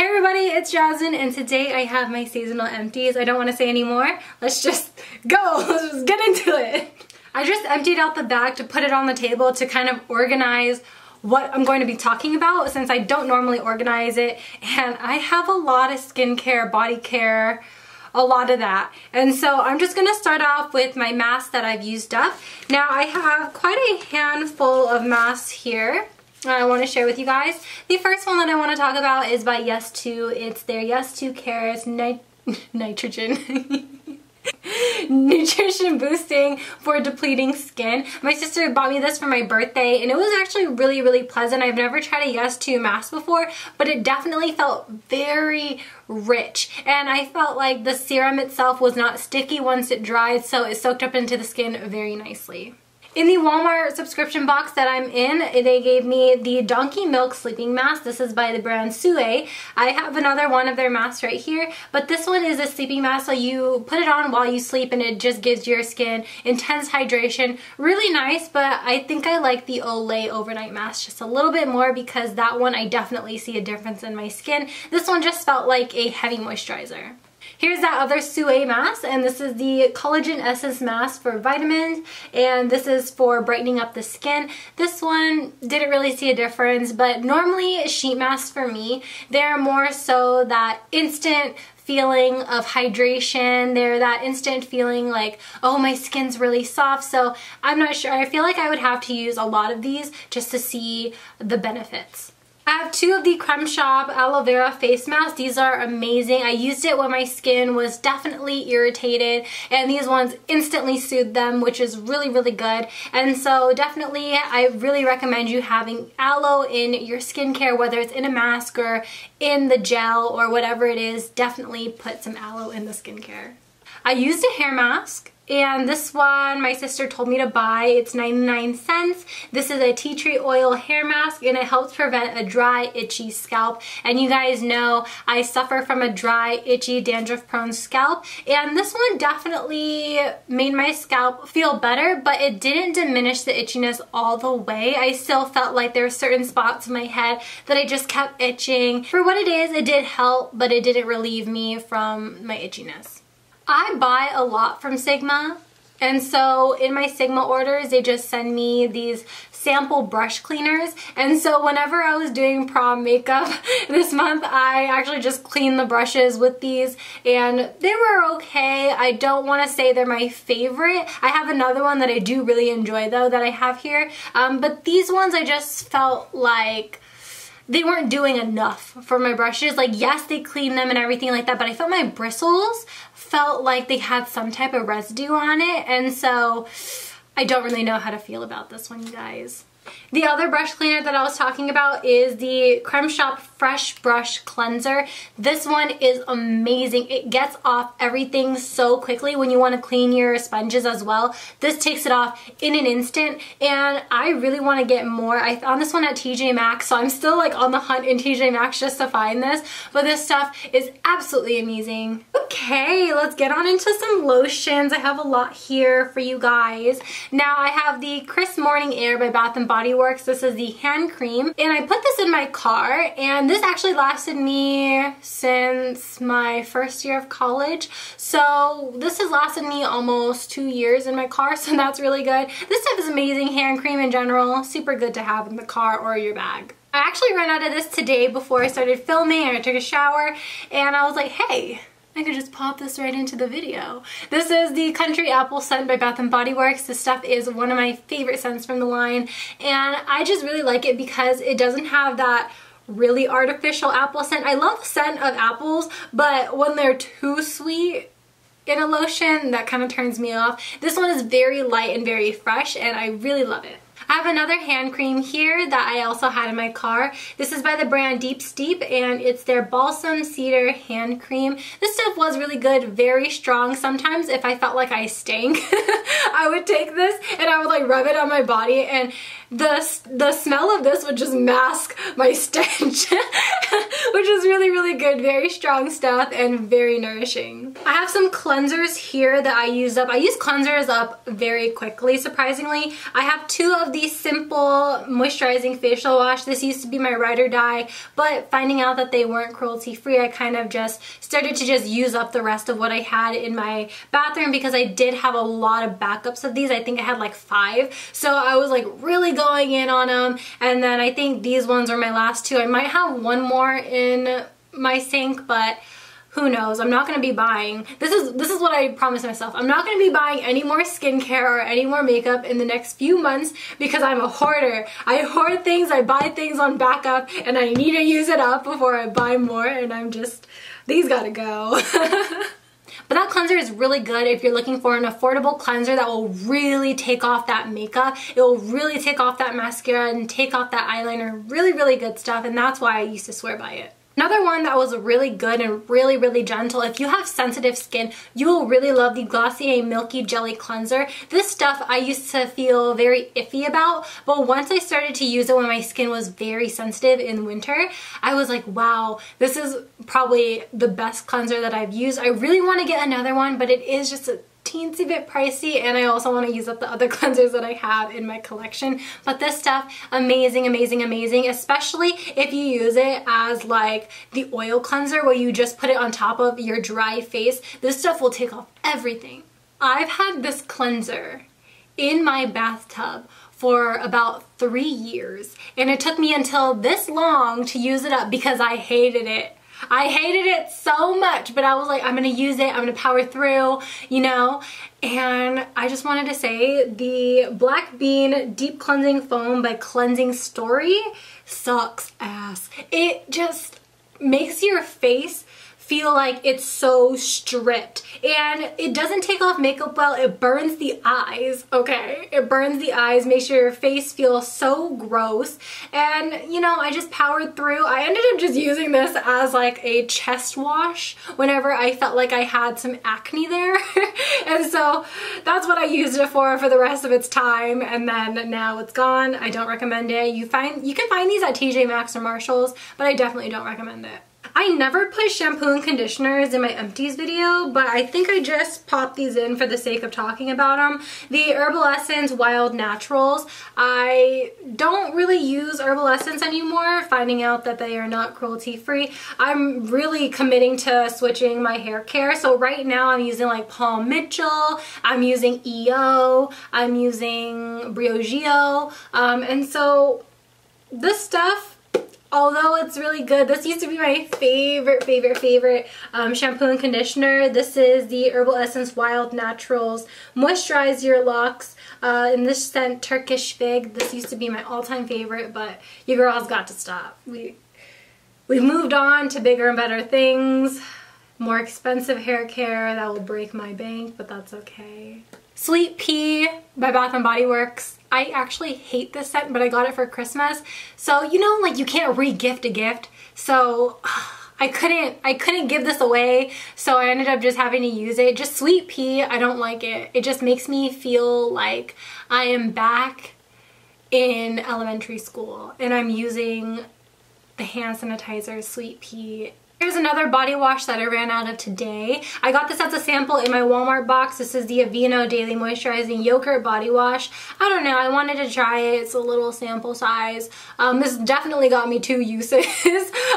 Hey everybody, it's Jasmine, and today I have my seasonal empties. I don't want to say any more. Let's just go. Let's just get into it. I just emptied out the bag to put it on the table to kind of organize what I'm going to be talking about since I don't normally organize it. And I have a lot of skincare, body care, a lot of that. And so I'm just gonna start off with my masks that I've used up. Now I have quite a handful of masks here I want to share with you guys. The first one that I want to talk about is by Yes2. It's their Yes2 Cares Nitrogen Nutrition Boosting for Depleting Skin. My sister bought me this for my birthday and it was actually really pleasant. I've never tried a Yes2 mask before, but it definitely felt very rich, and I felt like the serum itself was not sticky once it dried, so it soaked up into the skin very nicely. In the Walmart subscription box that I'm in, they gave me the Donkey Milk Sleeping Mask. This is by the brand Shea. I have another one of their masks right here, but this one is a sleeping mask, so you put it on while you sleep and it just gives your skin intense hydration. Really nice, but I think I like the Olay overnight mask just a little bit more because that one I definitely see a difference in my skin. This one just felt like a heavy moisturizer. Here's that other Shea mask, and this is the Collagen Essence Mask for vitamins, and this is for brightening up the skin. This one didn't really see a difference, but normally sheet masks for me, they're more so that instant feeling of hydration. They're that instant feeling like, oh, my skin's really soft, so I'm not sure. I feel like I would have to use a lot of these just to see the benefits. I have two of the Creme Aloe Vera face masks. These are amazing. I used it when my skin was definitely irritated, and these ones instantly soothed them, which is really good. And so definitely I really recommend you having aloe in your skincare, whether it's in a mask or in the gel or whatever it is. Definitely put some aloe in the skincare. I used a hair mask, and this one my sister told me to buy. It's 99 cents. This is a tea tree oil hair mask, and it helps prevent a dry, itchy scalp. And you guys know I suffer from a dry, itchy, dandruff-prone scalp, and this one definitely made my scalp feel better, but it didn't diminish the itchiness all the way. I still felt like there were certain spots in my head that I just kept itching. For what it is, it did help, but it didn't relieve me from my itchiness. I buy a lot from Sigma, and so in my Sigma orders they just send me these sample brush cleaners, and so whenever I was doing prom makeup this month, I actually just cleaned the brushes with these, and they were okay. I don't want to say they're my favorite. I have another one that I do really enjoy though that I have here, but these ones I just felt like they weren't doing enough for my brushes. Like, yes, they cleaned them and everything like that, but I felt my bristles felt like they had some type of residue on it, and so I don't really know how to feel about this one, you guys. The other brush cleaner that I was talking about is the Creme Fresh Brush Cleanser. This one is amazing. It gets off everything so quickly when you want to clean your sponges as well. This takes it off in an instant, and I really want to get more. I found this one at TJ Maxx, so I'm still like on the hunt in TJ Maxx just to find this, but this stuff is absolutely amazing. Okay, let's get on into some lotions. I have a lot here for you guys. Now I have the Crisp Morning Air by Bath & Body Works. This is the hand cream, and I put this in my car, and this actually lasted me since my first year of college, so this has lasted me almost 2 years in my car, so that's really good. This stuff is amazing. Hand cream in general, super good to have in the car or your bag. I actually ran out of this today before I started filming, and I took a shower, and I was like, hey, I could just pop this right into the video. This is the Country Apple scent by Bath & Body Works. This stuff is one of my favorite scents from the line, and I just really like it because it doesn't have that really artificial apple scent. I love the scent of apples, but when they're too sweet in a lotion, that kind of turns me off. This one is very light and very fresh, and I really love it. I have another hand cream here that I also had in my car. This is by the brand Deep Steep, and it's their Balsam Cedar hand cream. This stuff was really good, very strong. Sometimes if I felt like I stank, I would take this and I would like rub it on my body, and the smell of this would just mask my stench, which is really good. Very strong stuff and very nourishing. I have some cleansers here that I used up. I use cleansers up very quickly, surprisingly. I have two of the the Simple Moisturizing Facial Wash. This used to be my ride or die, but finding out that they weren't cruelty free, I kind of just started to just use up the rest of what I had in my bathroom because I did have a lot of backups of these. I think I had like 5. So I was like really going in on them. And then I think these ones are my last 2. I might have one more in my sink, but who knows? I'm not going to be buying, this is what I promised myself. I'm not going to be buying any more skincare or any more makeup in the next few months because I'm a hoarder. I hoard things, I buy things on backup, and I need to use it up before I buy more, and I'm just, these gotta go. But that cleanser is really good if you're looking for an affordable cleanser that will really take off that makeup. It will really take off that mascara and take off that eyeliner. Really, really good stuff, and that's why I used to swear by it. Another one that was really good and really, really gentle, if you have sensitive skin, you will really love the Glossier Milky Jelly Cleanser. This stuff I used to feel very iffy about, but once I started to use it when my skin was very sensitive in winter, I was like, wow, this is probably the best cleanser that I've used. I really want to get another one, but it is just a teensy bit pricey, and I also want to use up the other cleansers that I have in my collection. But this stuff, amazing, amazing, amazing, especially if you use it as like the oil cleanser where you just put it on top of your dry face. This stuff will take off everything. I've had this cleanser in my bathtub for about 3 years, and it took me until this long to use it up because I hated it. I hated it so much, but I was like, I'm gonna use it, I'm gonna power through, you know? And I just wanted to say the Black Bean Deep Cleansing Foam by Cleansing Story sucks ass. It just makes your face feel like it's so stripped, and it doesn't take off makeup well. It burns the eyes, okay? It burns the eyes, makes your face feel so gross. And you know, I just powered through. I ended up just using this as like a chest wash whenever I felt like I had some acne there. And so that's what I used it for the rest of its time, and then now it's gone. I don't recommend it. You can find these at TJ Maxx or Marshalls, but I definitely don't recommend it. I never put shampoo and conditioners in my empties video, but I think I just popped these in for the sake of talking about them. The Herbal Essence Wild Naturals. I don't really use Herbal Essence anymore, finding out that they are not cruelty free. I'm really committing to switching my hair care. So right now I'm using like Paul Mitchell, I'm using EO, I'm using Briogeo, and so this stuff, although it's really good, this used to be my favorite shampoo and conditioner. This is the Herbal Essence Wild Naturals Moisturize Your Locks in this scent Turkish Fig. This used to be my all-time favorite, but your girl has got to stop. We've moved on to bigger and better things, more expensive hair care that will break my bank, but that's okay. Sweet Pea by Bath & Body Works. I actually hate this scent, but I got it for Christmas. So, you know, like you can't re-gift a gift. So I couldn't give this away. So I ended up just having to use it. Just Sweet Pea, I don't like it. It just makes me feel like I am back in elementary school and I'm using the hand sanitizer Sweet Pea. Here's another body wash that I ran out of today. I got this as a sample in my Walmart box. This is the Aveeno Daily Moisturizing Yogurt Body Wash. I don't know, I wanted to try it. It's a little sample size. This definitely got me 2 uses.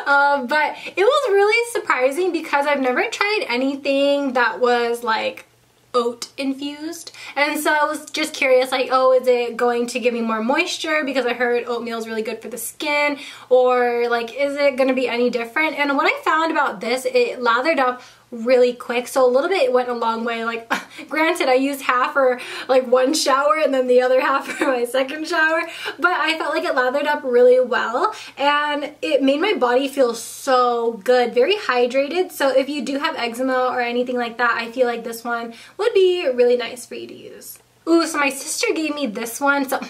But it was really surprising because I've never tried anything that was like oat infused, and so I was just curious, like, oh, is it going to give me more moisture because I heard oatmeal is really good for the skin, or like is it going to be any different? And what I found about this, it lathered up really quick, so a little bit went a long way. Like granted, I used half for like one shower and then the other half for my second shower, but I felt like it lathered up really well and it made my body feel so good, very hydrated. So if you do have eczema or anything like that, I feel like this one would be really nice for you to use. Ooh, so my sister gave me this one. So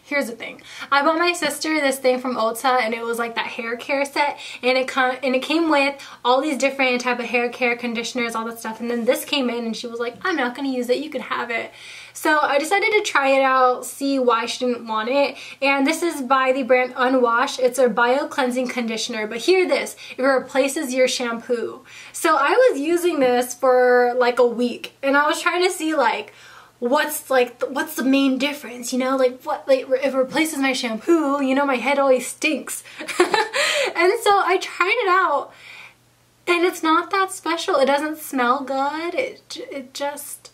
here's the thing. I bought my sister this thing from Ulta, and it was like that hair care set, and it came with all these different type of hair care, conditioners, all that stuff. And then this came in and she was like, I'm not gonna use it, you can have it. So I decided to try it out, see why she didn't want it. And this is by the brand Unwashed. It's a bio cleansing conditioner, but hear this, it replaces your shampoo. So I was using this for like a week and I was trying to see like, what's the main difference, you know, like what, like if it replaces my shampoo, you know, my head always stinks. And so I tried it out and it's not that special. It doesn't smell good. It just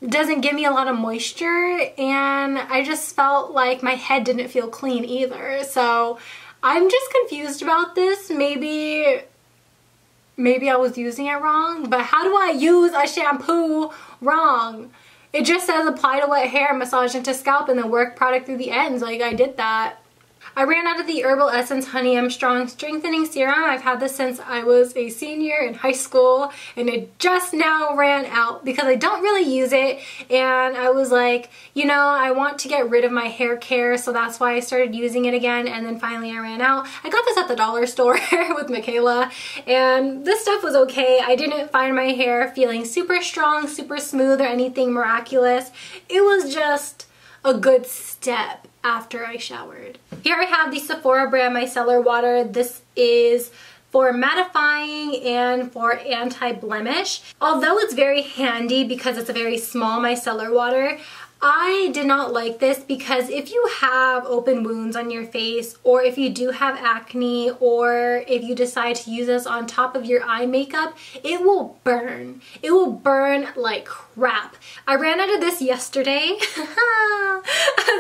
doesn't give me a lot of moisture, and I just felt like my head didn't feel clean either. So I'm just confused about this. Maybe I was using it wrong, but how do I use a shampoo wrong? It just says apply to wet hair, massage into scalp, and then work product through the ends. Like, I did that. I ran out of the Herbal Essence Honey M Strong Strengthening Serum. I've had this since I was a senior in high school, and it just now ran out because I don't really use it, and I was like, you know, I want to get rid of my hair care, so that's why I started using it again, and then finally I ran out. I got this at the dollar store with Michaela, and this stuff was okay. I didn't find my hair feeling super strong, super smooth, or anything miraculous. It was just a good step after I showered. Here I have the Sephora brand micellar water. This is for mattifying and for anti-blemish. Although it's very handy because it's a very small micellar water, I did not like this because if you have open wounds on your face, or if you do have acne, or if you decide to use this on top of your eye makeup, it will burn. It will burn like crap. I ran out of this yesterday.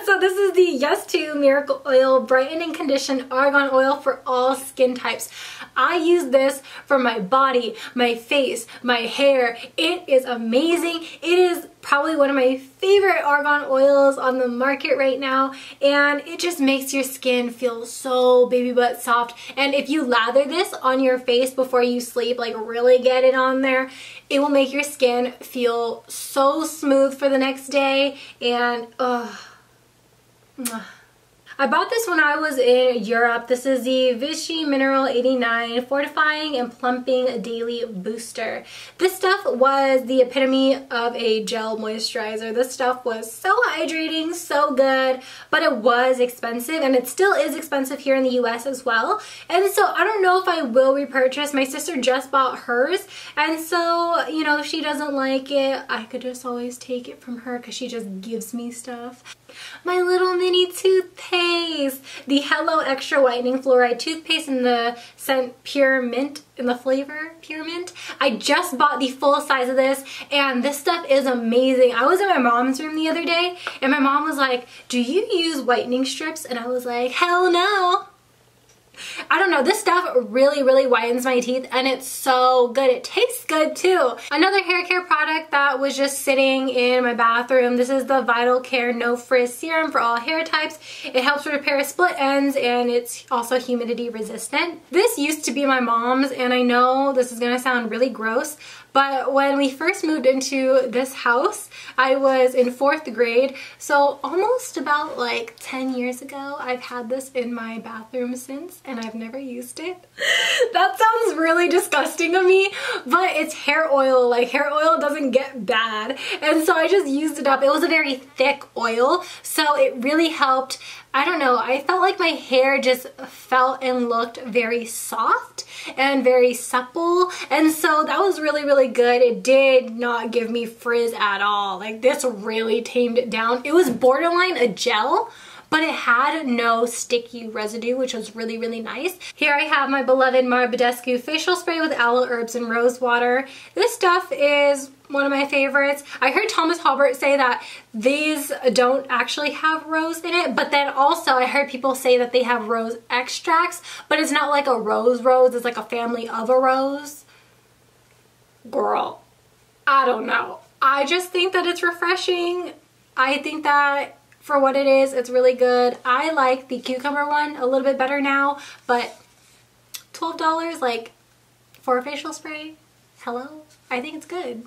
So this is the Yes To Miracle Oil Brighten and Condition Argan Oil for all skin types. I use this for my body, my face, my hair. It is amazing. It is probably one of my favorite argan oils on the market right now, and it just makes your skin feel so baby butt soft. And if you lather this on your face before you sleep, like really get it on there, it will make your skin feel so smooth for the next day. And I bought this when I was in Europe. This is the Vichy Mineral 89 Fortifying and Plumping Daily Booster. This stuff was the epitome of a gel moisturizer. This stuff was so hydrating, so good, but it was expensive, and it still is expensive here in the US as well. And so I don't know if I will repurchase. My sister just bought hers, and so, you know, if she doesn't like it, I could just always take it from her because she just gives me stuff. My little mini toothpaste, the Hello Extra Whitening Fluoride Toothpaste in the scent Pure Mint, in the flavor Pure Mint. I just bought the full size of this, and this stuff is amazing. I was in my mom's room the other day, and my mom was like, do you use whitening strips? And I was like, hell no. I don't know, this stuff really whitens my teeth, and it's so good. It tastes good too. Another hair care product that was just sitting in my bathroom, this is the Vital Care No Frizz Serum for all hair types. It helps repair split ends, and it's also humidity resistant. This used to be my mom's, and I know this is gonna sound really gross, but when we first moved into this house, I was in 4th grade, so almost about like 10 years ago. I've had this in my bathroom since, and I've never used it. That sounds really disgusting of me, but it's hair oil. Like, hair oil doesn't get bad, and so I just used it up. It was a very thick oil, so it really helped. I don't know, I felt like my hair just felt and looked very soft and very supple, and so that was really good. It did not give me frizz at all. Like, this really tamed it down. It was borderline a gel, but it had no sticky residue, which was really nice. Here I have my beloved Marbadescu facial spray with aloe, herbs, and rose water. This stuff is one of my favorites. I heard Thomas Halbert say that these don't actually have rose in it, but then also I heard people say that they have rose extracts, but it's not like a rose, it's like a family of a rose. Girl, I don't know. I just think that it's refreshing. I think that for what it is, it's really good. I like the cucumber one a little bit better now, but $12 like for a facial spray, hello? I think it's good.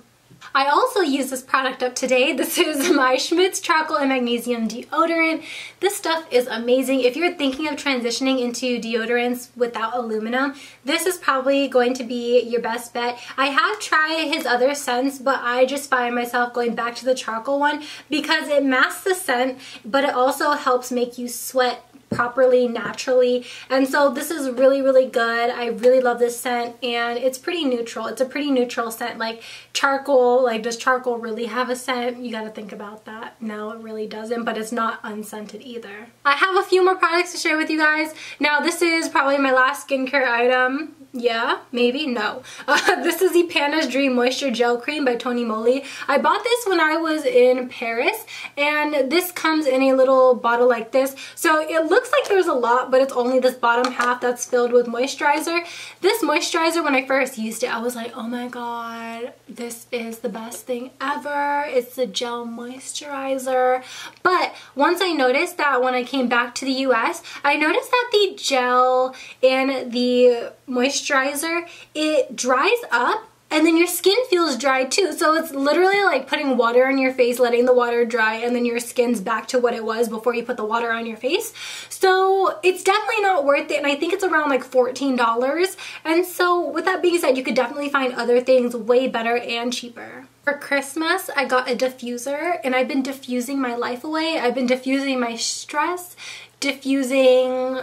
I also used this product up today. This is my Schmidt's Charcoal and Magnesium Deodorant. This stuff is amazing. If you're thinking of transitioning into deodorants without aluminum, this is probably going to be your best bet. I have tried his other scents, but I just find myself going back to the charcoal one because it masks the scent, but it also helps make you sweat properly, naturally. And so this is really, really good. I really love this scent, and it's pretty neutral. It's a pretty neutral scent, like charcoal. Like, does charcoal really have a scent? You got to think about that. No, it really doesn't, but it's not unscented either. I have a few more products to share with you guys. Now, this is probably my last skincare item. Yeah, maybe, no. This is the Panda's Dream Moisture Gel Cream by Tony Moly. I bought this when I was in Paris, and this comes in a little bottle like this. So it looks like there's a lot, but it's only this bottom half that's filled with moisturizer. This moisturizer, when I first used it, I was like, oh my god, this is the best thing ever. It's the gel moisturizer. But once I noticed that when I came back to the US, I noticed that the gel and the moisturizer, it dries up and then your skin feels dry too. So it's literally like putting water on your face, letting the water dry, and then your skin's back to what it was before you put the water on your face. So it's definitely not worth it, and I think it's around like $14. And so with that being said, you could definitely find other things way better and cheaper. For Christmas, I got a diffuser, and I've been diffusing my life away. I've been diffusing my stress, diffusing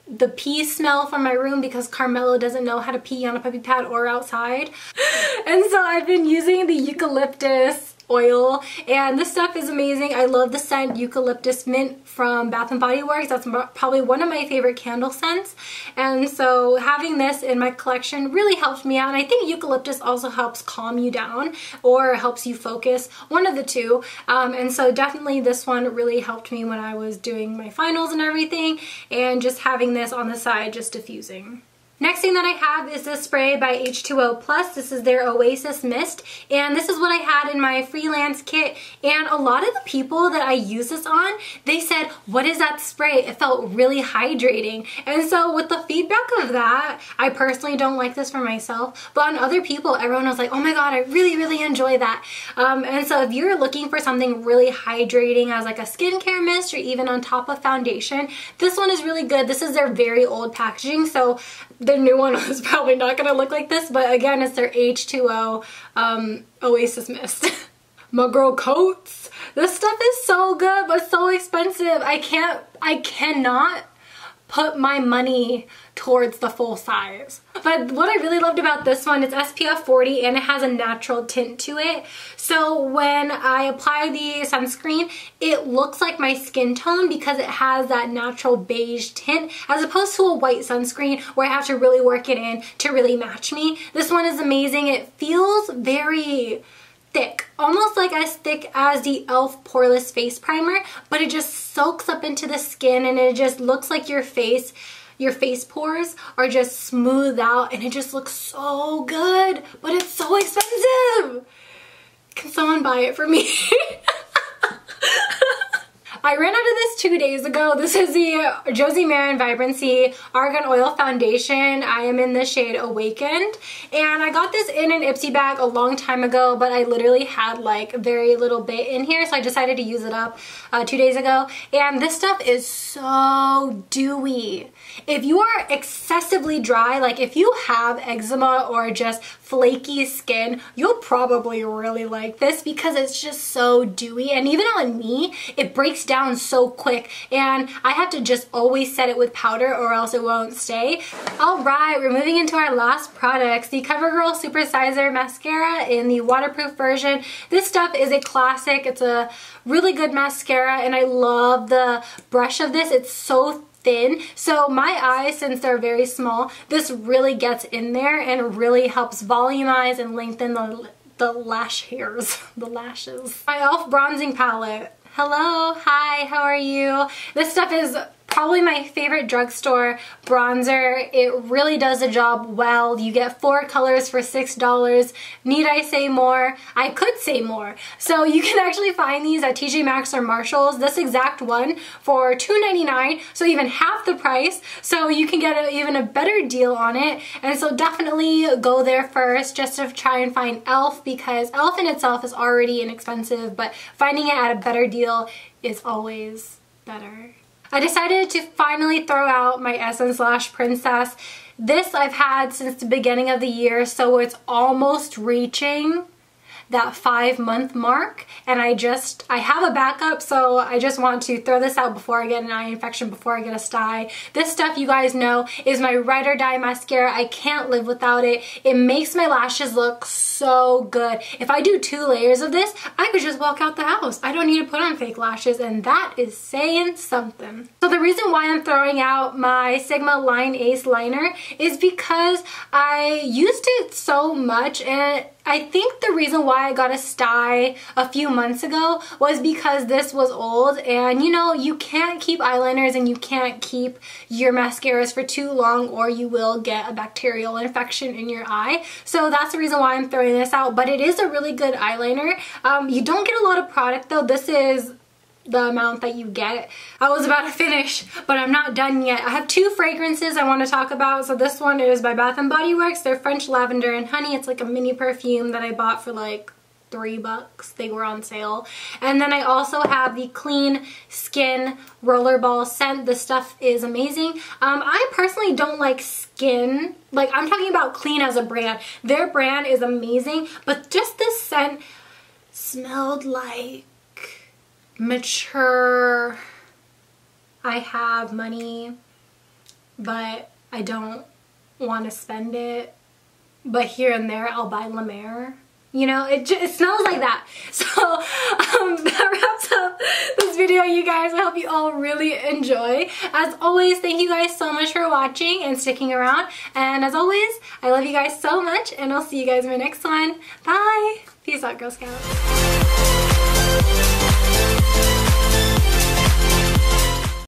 the pee smell from my room because Carmelo doesn't know how to pee on a puppy pad or outside. And so I've been using the eucalyptus oil, and this stuff is amazing. I love the scent Eucalyptus Mint from Bath & Body Works. That's probably one of my favorite candle scents, and so having this in my collection really helped me out. And I think eucalyptus also helps calm you down or helps you focus, one of the two. And so definitely this one really helped me when I was doing my finals and everything, and just having this on the side just diffusing. Next thing that I have is this spray by H2O Plus. This is their Oasis Mist, and this is what I had in my freelance kit. And a lot of the people that I use this on, they said, what is that spray? It felt really hydrating. And so with the feedback of that, I personally don't like this for myself, but on other people, everyone was like, oh my god, I really, really enjoy that. And so if you're looking for something really hydrating as like a skincare mist or even on top of foundation, this one is really good. This is their very old packaging, so the new one is probably not going to look like this, but again, it's their H2O Oasis Mist. My girl Coats. This stuff is so good, but so expensive. I cannot put my money towards the full size. But what I really loved about this one is SPF 40, and it has a natural tint to it. So when I apply the sunscreen, it looks like my skin tone because it has that natural beige tint, as opposed to a white sunscreen where I have to really work it in to really match me. This one is amazing. It feels very thick, almost like as thick as the e.l.f. Poreless Face Primer, but it just soaks up into the skin, and it just looks like your face pores are just smoothed out, and it just looks so good, but it's so expensive. Can someone buy it for me? I ran out of this 2 days ago. This is the Josie Maran Vibrancy Argan Oil Foundation. I am in the shade Awakened, and I got this in an Ipsy bag a long time ago, but I literally had like very little bit in here, so I decided to use it up 2 days ago. And this stuff is so dewy. If you are excessively dry, like if you have eczema or just flaky skin, you'll probably really like this because it's just so dewy, and even on me, it breaks down so quick, and I have to just always set it with powder or else it won't stay. Alright, we're moving into our last products, the CoverGirl Supersizer Mascara in the waterproof version. This stuff is a classic. It's a really good mascara, and I love the brush of this. It's so thin, so my eyes, since they're very small, this really gets in there and really helps volumize and lengthen the lash hairs, the lashes. My e.l.f. bronzing palette. Hello, hi, how are you? This stuff is probably my favorite drugstore bronzer. It really does the job well. You get 4 colors for $6. Need I say more? I could say more. So you can actually find these at TJ Maxx or Marshall's. This exact one for $2.99, so even half the price. So you can get even a better deal on it. And so definitely go there first just to try and find e.l.f. because e.l.f. in itself is already inexpensive, but finding it at a better deal is always better. I decided to finally throw out my Essence Lash Princess. This I've had since the beginning of the year, so it's almost reaching that 5-month mark, and I have a backup, so I just want to throw this out before I get an eye infection, before I get a sty. This stuff, you guys know, is my ride or die mascara. I can't live without it. It makes my lashes look so good. If I do 2 layers of this, I could just walk out the house. I don't need to put on fake lashes, and that is saying something. So the reason why I'm throwing out my Sigma Line Ace liner is because I used it so much, and I think the reason why I got a sty a few months ago was because this was old, and you know, you can't keep eyeliners and you can't keep your mascaras for too long or you will get a bacterial infection in your eye. So that's the reason why I'm throwing this out, but it is a really good eyeliner. You don't get a lot of product though. This is the amount that you get. I was about to finish, but I'm not done yet. I have 2 fragrances I want to talk about. So this one is by Bath & Body Works. They're French Lavender and Honey. It's like a mini perfume that I bought for like $3. They were on sale. And then I also have the Clean Skin Rollerball scent. This stuff is amazing. I personally don't like Skin. Like, I'm talking about Clean as a brand. Their brand is amazing, but just this scent smelled like mature. I have money, but I don't want to spend it. But here and there, I'll buy La Mer. You know, it smells like that. So that wraps up this video, you guys. I hope you all really enjoy. As always, thank you guys so much for watching and sticking around. And as always, I love you guys so much, and I'll see you guys in my next one. Bye. Peace out, Girl Scouts.